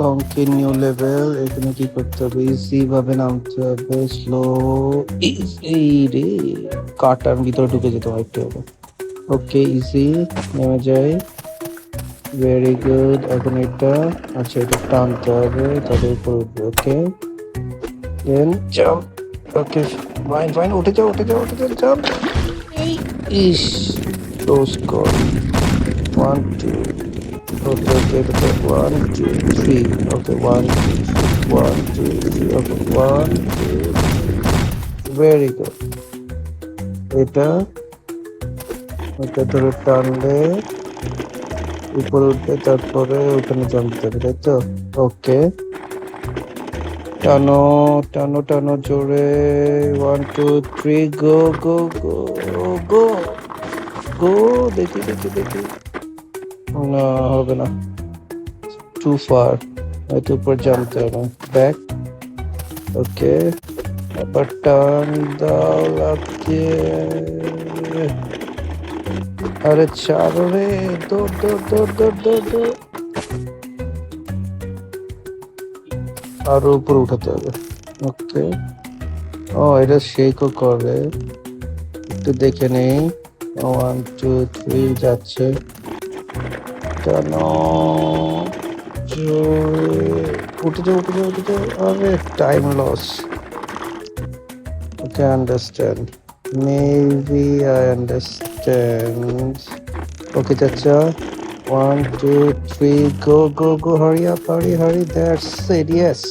অঙ্কের new level. এখানে কি করতে হবে? ইজি ভাবে নামতে হবে, স্লো। এই রে, কাটার ভিতরে ঢুকে যেতে হয় একটু হবে। ওকে, ইজি, নেমে যাই। Very good. এখন এটা, আচ্ছা এটা টানতে হবে, তাদের উপর উঠবে। ওকে, দেন জাম্প। ওকে, ফাইন ফাইন, উঠে যাও উঠে যাও উঠে যাও, জাম্প। এই, ইস, ক্লোজ কল। 1 2, ওকে ওকে, এটাতে 1 2 3। ওকে, 1 2 3, 1 2 3। ওকে, 1 2 3। Very good. এটা, এটা ধরে টানলে উপরে উঠবে, তারপরে ওখানে জাম্প দেবে, তাই তো? ওকে, টানো টানো টানো জোরে। 1 2 3, গো গো গো গো গো। দেখি দেখি দেখি, না হবে না, টু ফার। হয়তো উপর জানতে হবে। ব্যাক। ওকে, আবার টান দাও, লাফ দিয়ে। আরে ছাড়ো রে, দৌড় দৌড় দৌড় দৌড় দৌড় দৌড়। আরো উপরে উঠাতে হবে। ওকে, ও এটা শেকও করে, একটু দেখে নেই। 1 2 3 যাচ্ছে, টানো জোরে। উঠে যাও উঠে যাও উঠে যাও। আরে time loss. Okay, understand, maybe I understand. Okay চাচা, 1 2 3, go go go, hurry up, hurry hurry, that's it, yes.